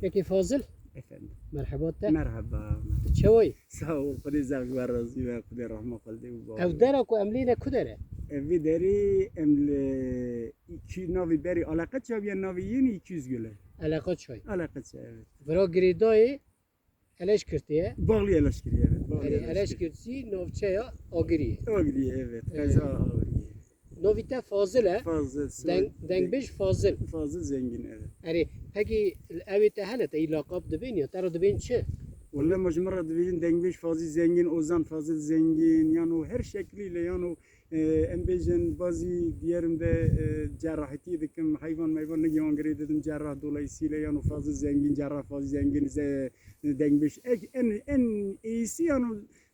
Peki Fazıl, Efendim. merhaba te. Merhaba. Çavoy, Sağ ol. Kudi zevk ve razı ve kudi rahmet kıldı. ev dera ku emline kudere. Evi deri emle iki navi beri alaka çabiye navi yeni 200 güle. Alaka çay. Alaka çabi evet. Vero giridayı eleş kirtiye. Bağlı eleşkiri evet. Bağlı Yani eleş kirtisi novçaya agiriye. Ogri evet. Evet. Kaza ogri. Novite Fazıl'e, Fazla. dengbej Fazıl. Fazla zengin evet. Yani peki evi tehelet, iyi lakab dibin ya, tera dibin çi? Vallahi mecmura divin dengbeş fazla zengin, ozan fazla zengin. Yani o her şekliyle yani o embejin bazı diğerimde cerrahiyeti dikim hayvan mayvanı yangre dedim cerrah dolayısıyla yani fazla zengin cerrah fazla zengin dengbeş en iyisi yani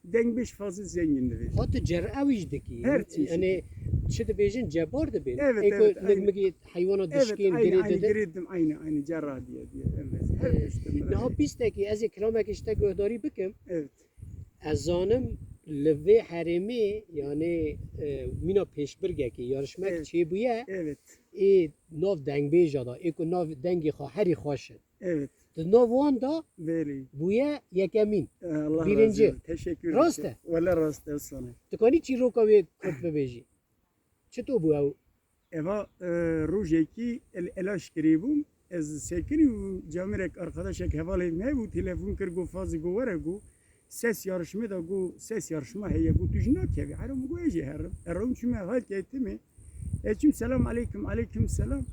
dengbeş fazla zengindir. Hatta cerravijdeki. Her çeşit. Yani çi dibejin cebar dibin. Evet, Eko evet, aynı. nigmegi hayvana Evet dişkin aynı giri aynı dedi. giredim aynı cerrah diye evet. Her işte. Neha pisteki ez kilomek işte göhdari bikim. Evet. Ezanım leve haremi yani mina peşbirgeki yarışmak Evet. çi buye Evet. nav dengbêja da eko nav dengê xwe herî xweş in. Evet. Di nav wan da Veri. buye yekemîn. Allah Birinci. razı olsun. Teşekkür Rast ederim. e? Valla rast e sana. Tu kanî çîroka wê kurt bibêjî. Çi to bû ew? Eva rojeki elaş kiribum. Ez sekini camirek arkadaşek hevalayım ne bu telefon kır go fazla go vere go ses yarışma da go ses yarışma heye go tujna kevi haram go eji haram erum çüme hal ketti mi eçim selam aleyküm selam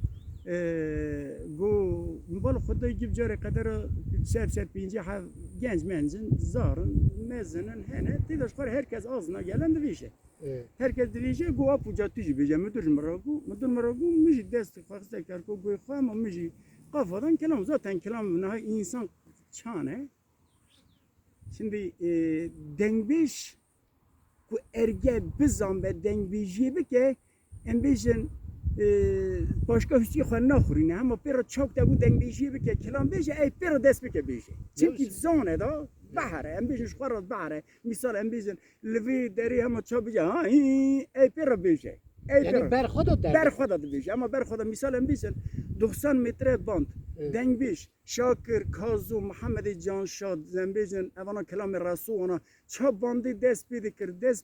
go mbal xuda gib jare kadar sep pinci ha genç mencin zarın mezinin hene tidaş var herkes ağzına gelen de bir şey. Herkes dilişe go apuca tüjü bece müdür meragu müji dest fakste kar ko go fama müji kafadan kelam zaten kelam ne insan çane. Şimdi dengbeş ku erge bizan ve dengbejiye bike embejin başka hüsnü xwe naxurîne hema pêra çak de bû dengbejiye bike kelam bêje ey pêra dest bike bêje çünkü zane da bahre embejin ji xwe re bahre misal embejin li vê derê hema çak bêje ha ey pêra bêje ey Yani berxwe da der. berxwe da dibêje ama berxwe da misal embejin 90 metre band dengbeş Şakir Kazu Muhammed Canşad zembejin evana kelam rasu ona çap bandı dest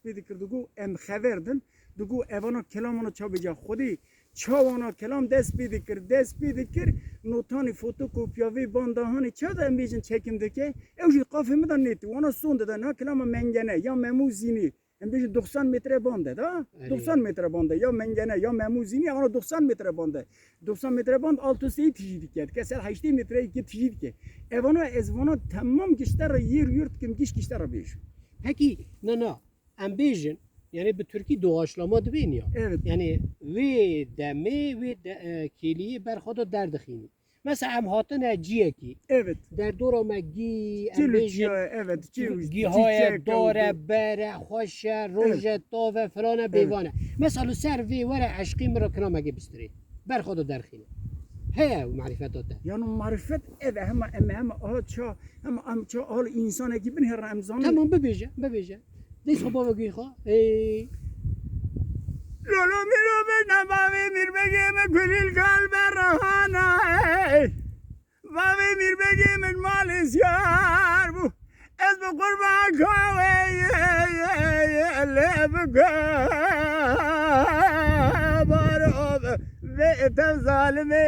bidikir dugu em xeverdin dugu evana kelam ona çabıca xudi çavana kelam dest bidikir notani fotokopya ve bandahani çada embejin çekimdeki evji kafemi da neti ona sonda da na kelama mengene ya memuzini embejin 90 metre bandı da 90 metre bandı ya mengene ya memuzini ona 90 metre bandı 90 metre band altı seyi tijdik et kesel 80 metre iki tijdik evana ezvana tamam gişter yer yurt kim gişter beş Peki na embêjin yani bir Türkiye doğaçlama dibin ya. evet Yani ve deme ve keliyi berxwe da derdixînî. Mesela em hatine ciyekî. evet Derdora me gî Cilüc embêjin evet Gihaye, dore, bere, xoşe, roje, tove, filane, beyvane. Mesela ser vê were eşqî min re kiramekê bistirê. Berxwe da derxîne. Heye marifet te. yani marifet evet ama aha ça al insan gibi her ramzan Tamam bibêje. Dîs xwe bava gî xwe. Lolo miro be nabave mirbege me kulil kalbe rahana Vave mirbege men malisyar bu Ez bu kurban kave lebge Barov ve etem zalime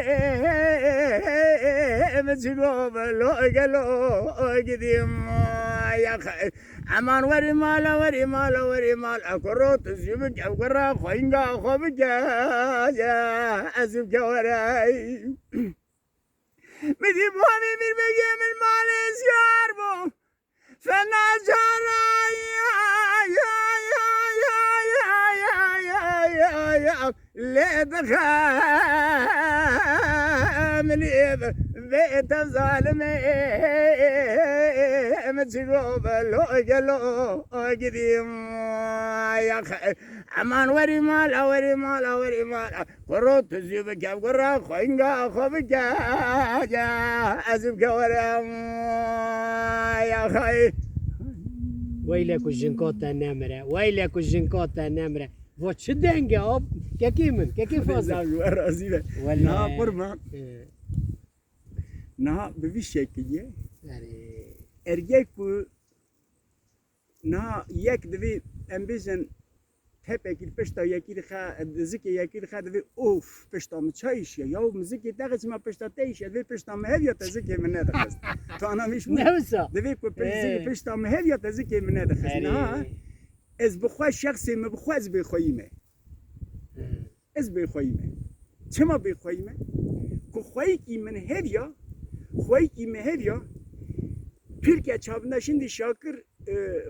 Meçigo lo gelo gidim ya aman veri mal akorot zibik akora khoinga khobja ya azib kawarai midi buhami bir begemin malis yar bu fena jara ya le من بيت الظالمة مسجو بلو جلو قديم يا خي امان وري مال قروت زيبك قرا خوينغا خوبجا يا ازب قورم يا خي ويلك الجنكوتا نمرة ويلك الجنكوتا نمرة وش دنجة أب كيف فازل رازي ولا نا قرما نه به وی شکلیه آره ارگه کو نه یک دوی امبیزن تپ اکید پشتا یکی دخه دزیک یکی دخه دوی اوف پشتا مچایش یا مزیک دقیقه چی ما پشتا تیش دوی پشتا مهد یا تزیک من ندخست تو انا میش بود نوسا دوی کو پشتا مهد یا تزیک من ندخست نه از بخواه شخصی ما بخواه از بخواییمه از بخواییمه چه ما بخواییمه که خواهی که من هدیا خواهی که من هدیا Türkiye çapında şimdi Şakir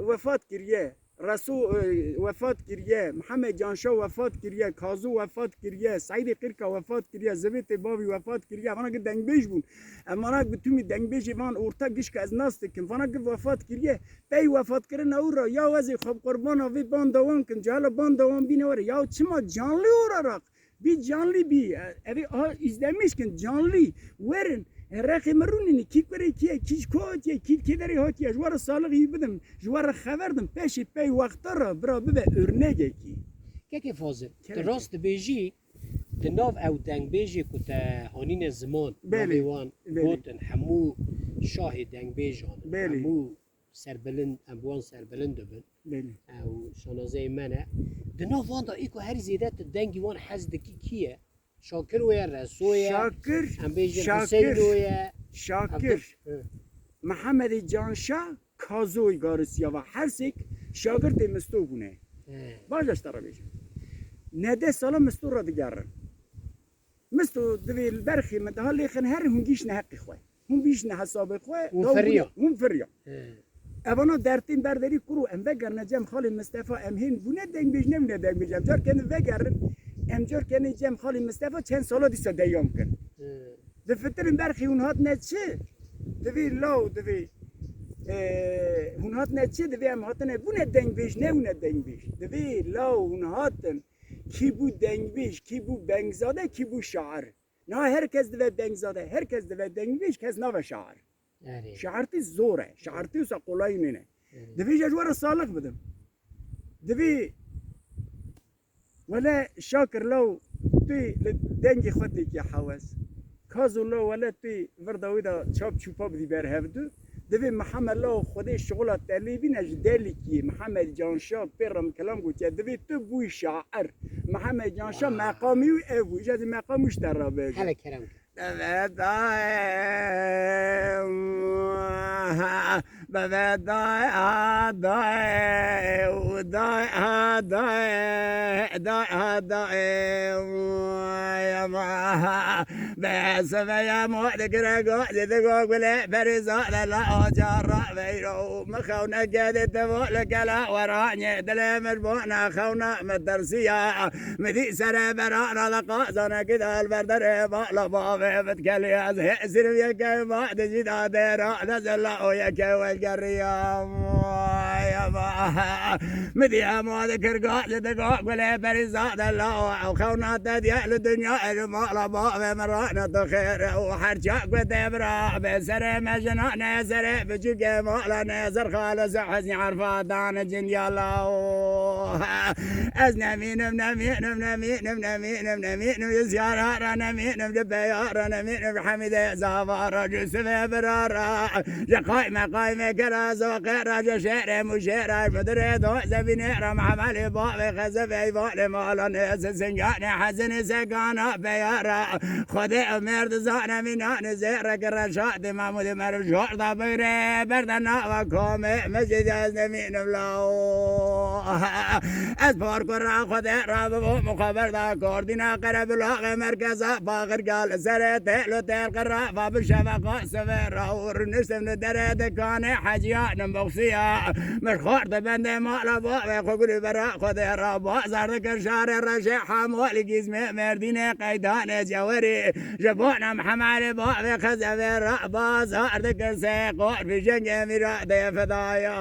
vefat kiriye, Rasul vefat kiriye, Muhammed Canşah vefat kiriye, Kazu vefat kiriye, Said Kırka vefat kiriye, Zevit Bavi vefat kiriye. Bana ki dengbej bun. Bana bütün dengbej van orta giş az nastikim. Bana ki vefat kiriye. Bey vefat kirin avra. Ya vazi khab kurbana ve bandavan kin. Cala bandavan bine var. Ya çima canlı olarak bir canlı bir evi izlemişkin canlı verin. رخی مرونی کی کاری کیه کیش کوتیه کی کدری هاتیه جوار سالگی بدم جوار خبردم پیش پی وقت را برا ببه ارنگه کی که فازه راست بیجی دناو او دنگ بیجی که تا هانین زمان ناویوان گوتن همو شاه دنگ بیجان همو سربلند اموان سربلند بن او شنازه منه دناو وان دا ایکو هر زیده دنگی وان حزد کیه شاکر ویا رسویا شاکر محمد جانشاه کازوی گارسیا و هر سیک شاگرد مستو بونه باجش ترا بیش نده سالا مستو را دیگرن مستو دویل برخی مدها لیخن هر هنگیش نه حقی خواه هم بیش نه حساب خواه هم فریا اوانا درتین برداری کرو ام وگر نجم خالی مصطفی امهین بونه دنگ بیش نمونه دنگ بیشم جار کنه وگرن امجار کنی جم خالی مصطفی چند سالا دیسا دیام کن دفترین برخی اونهات نچه دوی لاو دوی اونهات نچه دوی هم هاتنه بونه دنگ بیش نه اونه دنگ بیش دوی لاو اونهاتن کی بو دنگ بیش کی بو بنگزاده کی بو شعر نه هر کس دوی بنگزاده هر کس دوی دنگ بیش کس نو شعر شعرتی زوره شعرتی وسا قولای نینه دوی جوار سالق بدم دوی ولا شاكر لو تي دنجي خدك يا حواس كازو لو ولا تي فرداوي دا شاب شوباب دي برهبدو دبي محمد لو خدي الشغل التاليبي نجدالكي محمد جانشاه بيرم كلام قلت دبي تبوي شاعر محمد جانشاه مقامي وابو جاد مقام مش ترى هلا كلام بس يا مولك رقاق ذقوق ولا برزاق لا جرى بيرو مخونا قد تبولك لا وراني دل مربونا خونا مدرسية مدي سر برانا لقازنا كذا البردر بالا بابا بتكلي ازهر يا كيما تجد ديرا نزل ويا كوي القرية يا ما مدي مولك رقاق ذقوق ولا برزاق لا وخونا تديا الدنيا المال بابا مرانا تخير وحرجاك بدبرا بسر مجنون سر بجوك مالا نزر خالص حزني عرفا دان جنيا الله أزنمين منمين منمين منمين منمين يزيارة نمين بدبيار نمين بحمد زافار جسم برارا جقايمة قايمة كراز وقيرا جشير مشير مدري دو زبيني رم عملي بابي خزفي بالي مالا ناس سنجاني حزن سكانا بيارا خدي مرد زانه مینان زیرک رشاد محمود مرجوع دبیره بردنا و کامه مسجد از نمینم لاو از پارکور را خدی را بو مخابر دا کردینا قرب لاغ مرکز باغر گال سر تلو تل قرا و بشفقا سفر اور نسم در دکان حجیان بخصیا مرخورد بند مالا با خوگری برا خدی را بازار کشار رش حمال گیزم مردین قیدان جوری جبونا محمد بابي خزف الرأباز هاردك السيقور في جنج ميراد فضايا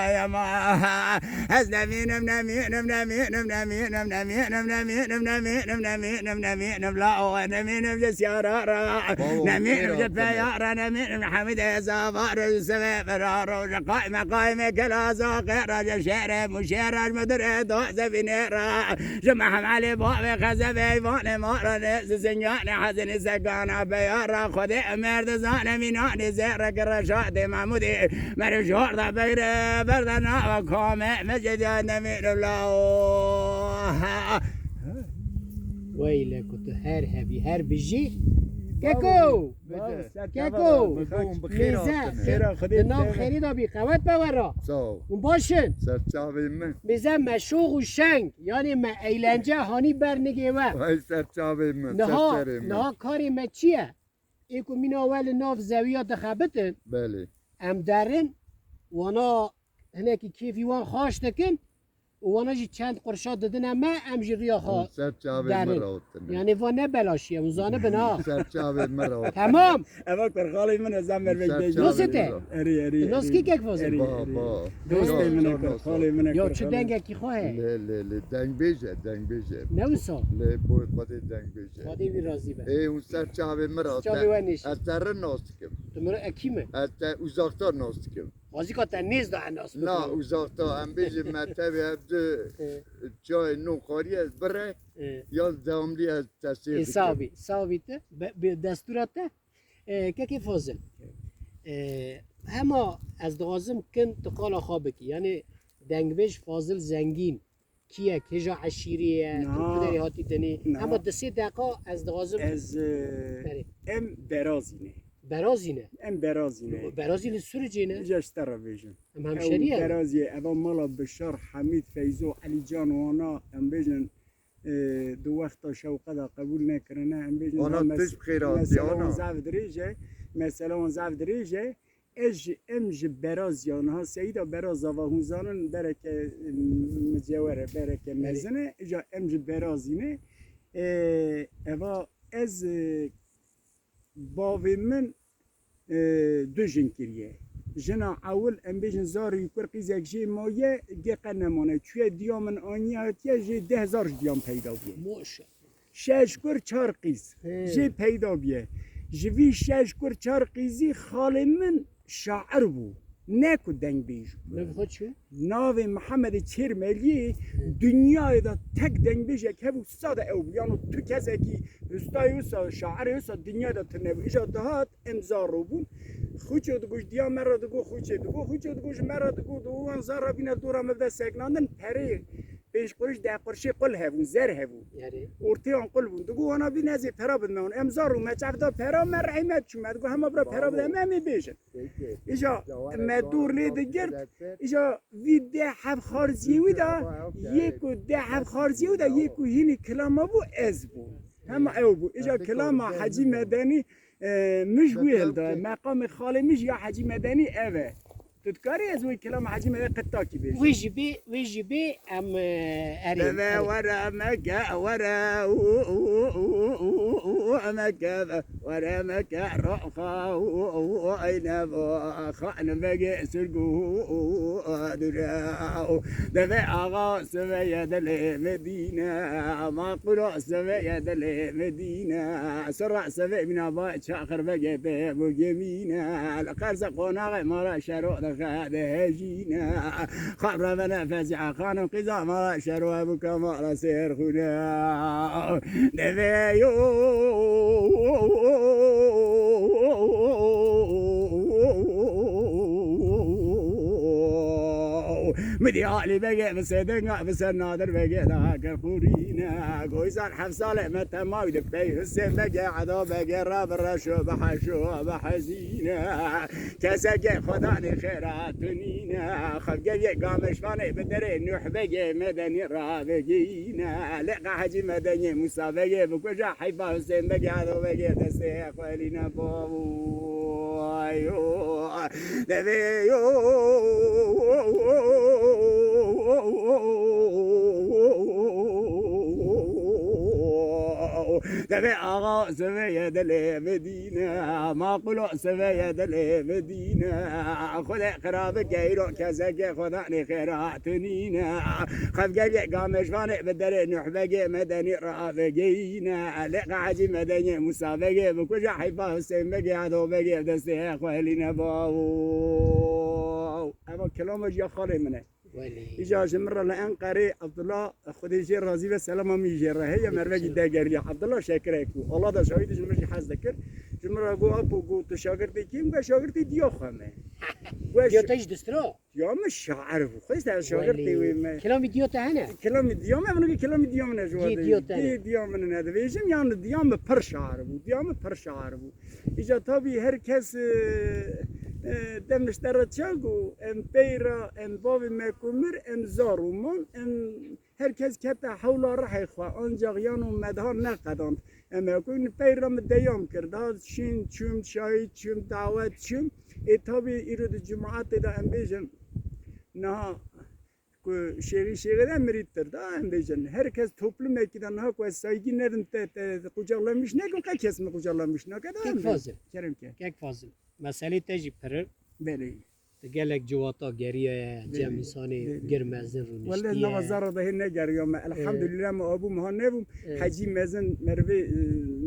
يا ما از نمینم نمینم نمینم نمینم نمینم نمینم نمینم نمینم نمینم لا و نمینم جسیارا را نمینم جپیارا نمینم حمید زوار سوی برارو قائم قائم كلا غير شعر مشير مدر دو زبين را جمع علي باب خزب ايوان مار زنجان حزن سكان بيار خد مرد زان مينان زير رشاد محمودي مرجور ذا بير بردنا وقام مسجد نمير الله ويلك كنت هر بيجي كيكو كيكو نام خیری دا بی قوت بورا اون باشن میزن مشوق و شنگ یعنی ما ایلنجه هانی برنگه و نها کاری ما چیه ایکو من اول ناف زویات دخبتن ام درن وانا هناکی کیفی وان خواش دکن وانا جی چند قرشات دادن اما ام جی ریا خواه دارن یعنی وانه بلاشیه وزانه بنا تمام اما کرخالی من ازم بربیج نوسته اری نوس کی که فازه دوسته من کرخالی من یا چه دنگه کی خواه دنگ بیجه نوسا بوی خودی دنگ بیجه خواهی وی رازی به اون سرچاوی مرا چاوی ونیش از در ناستکم تو مرا اکیمه از اوزاکتا ناستکم بازی که تا نیز دا اناس نه اوزاکتا هم بیجه مطبی هفته جای نوخاری از بره یا داملی از تاثیر ساوی ته به دستورات ته که فازل اما از دوازم کن تقال خوابه کی یعنی دنگبش فاضل زنگین کیه که جا عشیریه تو داری هاتی تنی اما دسته دقیقا از دوازم از ام برازینه برازینه سورجینه جاشته را بیشن ام همشریه برازیه اما مالا بشار حمید فیزو علی جان و آنا ام بیشن دو وقتا شوقه دا قبول نکرنه ام بیشن آنا تش بخیراتی آنا مثلا زف دریجه امج برازیان ها سیدا برازا و هنزانن برکه مجوره برکه مزنه اجا امج برازینه اوا از باوی من دو جن کریه جنا اول ام بیشن زاری یکر قیزک جی مایه گه نمانه چوی دیامن آنی هاتیه جی 10,000 دیام پیدا بیه موشه شش کر 4 قیز جی پیدا بیه جوی شش کر 4 قیزی خاله من شاعر بو نکو دنگ بیجو ناو محمد چرملی دنیای دا تک دنگ بیجه که بو ساده او بیانو تو کسی که استای اوسا شاعر اوسا دنیا دا تنبو ایجا دهات امزا رو بون خوچه دگوش دیا مرا دگو خوچه دگوش مرا دگو دو انزا را بینه دورا مبدا سکناندن پره پیش قرش ده قرشه قل هفون زر هفون ارتی آن قل بون دگو انا بی نزی پرا بدمون امزا رو مچف دا پرا مر عیمت چومه دگو همه برا پرا بده همه بیشن ایجا مدور لیده گرد ایجا وی ده حب خارزیوی دا یکو ده حب خارزیوی دا یکو هینی کلاما بو از بو همه او بو ایجا کلاما حجی مدنی مش ویل دا مقام خاله مش یا حجی مدنی اوه تذكري ازوي كلام حجي ما قطاكي بيش ويجي بي ام اري ورا مكا ورا مكا ورا مكا رخا واين خان بقى سرقو دراو دفع اغا سمية المدينة ما قرأ سمية المدينة سرع سمية من ابا شاخر بقى بابو يمينة القرص قناغ مرا شروع هذا جينا خبر من فزع خان قزام شرو ابو كمال سير خنا نبيو مديالي بقى بسدنا بسنادر بقى ذاك خورينا قويسان حفصالة متى ما يدك بيه السن بقى عذا بقى راب الرشو بحزينا كسك خداني خيراتنينا خفقة قامش فاني بدري نوح بقى مدني رابقينا لقى حجي مدني مسابقة بكوجا حيفا حسين بقى عذا بقى دستي اخوالينا بابو ايو نبيو تبي آغا سوية دل مدينة ما قلوا سوية دل مدينة خذ قراب كيرو كزك خذاني خيراتنينا خذ قلق قامش فاني بدل نحبق مدني رافقينا لقى عجي مدني مسابقة بكل حيفا حسين بقي عدو بقي دستي أخوالينا باو أما كلامش يا خالي منه إجازة مرة لأن قاري عبد الله خديجي رازي والسلام ميجرة هي مرة جدا قرية عبد الله شاكرك الله ده شاهد جمرة حاز ذكر جمرة جو أبو جو تشاكرتي كيم كشاكرتي ديو خامة ديو تيج دسترو يا مش عارف خيست شاكرتي وين كلام ديو تهنا كلام ديو ما بنقول كلام ديو من جوا ديو من هذا فيجم يعني ديو ما برش عارف ديو ما برش عارف إجا طبي هركس دم اشترت شاقو ام بيرا ام بابي مكمر ام زارومان ام هركز كتا حولا راح يخوا انجا غيانو مدهان نقدان ام يكون بيرا مديام کرد شين چوم شاي چوم دعوت چوم اتابي ايرو دي جماعت دا ام بيجن نا şehri de merittir da hem de herkes toplum ekiden ha ko saygı nerede kucaklamış ne kadar kesme kucaklamış ne kadar kek fazla kerim ki kek fazla mesele tecrübe perir beli gelek civata geriye cemisani girmezin runistiye والله نوازار ده هنا جريهم الحمد لله ما أبو مهنبم حجي مزن مروي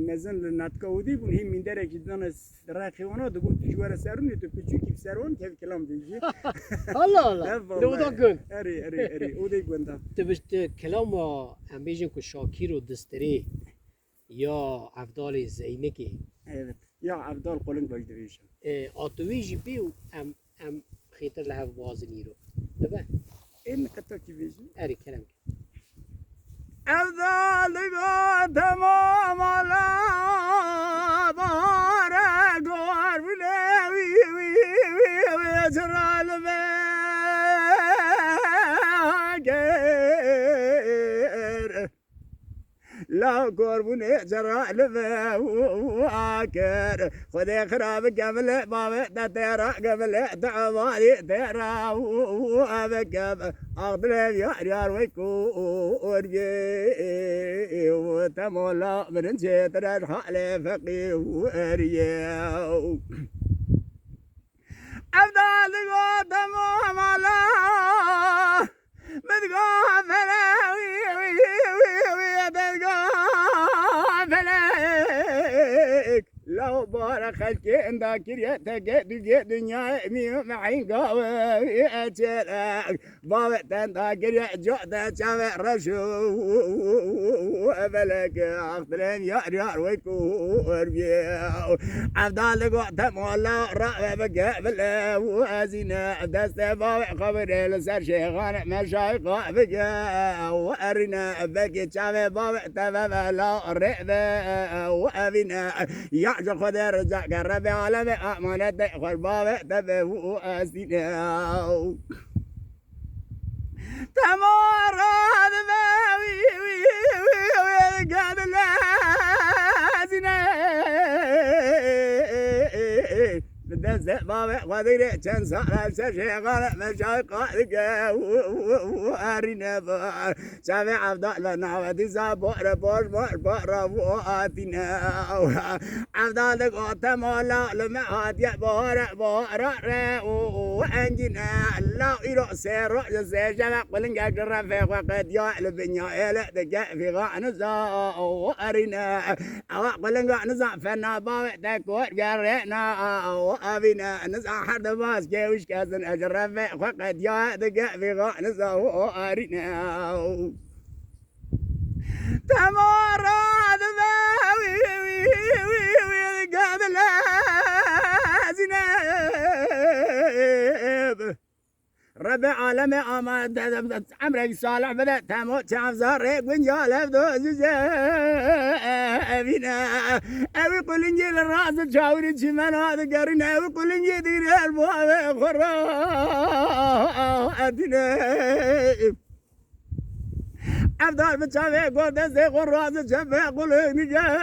مزن لناتكودي بون هي من درجة جدا راقيونا دقول تجوار سرون يتبكي كيف سرون كيف كلام بيجي الله الله لو ده كن أري ودي قندا تبشت كلام هم بيجن كو شاكير ودستري يا عبدال زينكي evet ya Abdal قولن بجدريش آتويجي بيو ام خيتر لها بوازنيرو تبع إن كتاكي بيجي أري كلام أفضل تمام لا بارك ولا وي وي وي ويجرى الماجر لا قربون جرى الماجر خذ خراب قبل باب ترى قبل تعوالي ترى وابقب أغضب يا ويكو ورجي وتمولا من جتر الحال فقي ورياو أفضل قدم على متقابل لو بارك الكين ذاكر يتجد دنيا مي معين قوي أجلك بابتن ذاكر يجود شاف رشو بلك أخضرين يا ويكور بيو أفضل قدم ولا رأى بقبل وازينا دست بابي خبر لسر شيخان مشايخ بقى وأرنا بقي شاف بابي تبابا لا رئبا وأبينا يعجب خدر رجع قرب عالم أمانة دخل بابا تبهو أسينا تمارد باوي وي قاد لازنا بدز بابا قدير كان سال شيخان مشايخ وارينا شاف عبد الله نعودي زابور بور بور واتينا عبد الله قدام لا لما هاد بور وانجنا لا يرو سير زيجا قلن قدر في وقت يا لبنيا الى دقا في غانزا وارينا قلن غانزا فنا بابا تكور قرينا أبينا نزع حد باس جوش كازن أجرب وقد يا دقة في غانزة وأرينا تمر دماوي قاد لازنب ربع عالم أماد عمرك صالح بدأ تموت شاف زارك ونجال بدوز أبينا أبي قل إنجيل الراس تشاوري شمال هذا قرنا أبي قل إنجيل دير البواب خرا أدنا افضل بتشافي قول دزي قول راس شفي قول نجارنا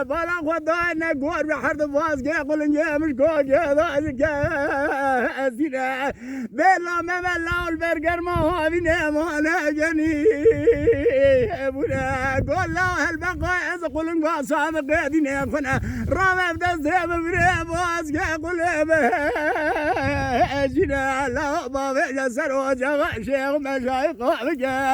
بالا خدانا قول بحرد فاز قول نجامش قول جذا زينا بلا ما بلا البرجر ما هو بنا ما لاجني ابونا قول لا هالبقى قول نقول صادق دينا خنا رابع دزي بفاز قول زينا لا بابا جسر وجا شيخ مشايخ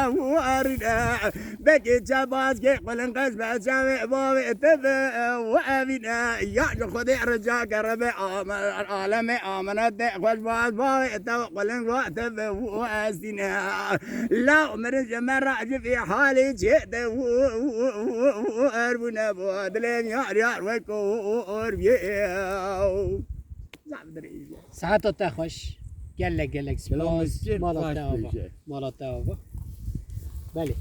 وارنا بكي جباز كي قلن قز بجامع بابي تبع وابنا يا خدي رجا قرب عالم امانات خوش باز بابي تبع قلن تبع واسنا لا مرج مرج في حالي جد واربنا بودلين يا ويكو اربيو ساعات تخش قال لك سباس مالا تاوبا بله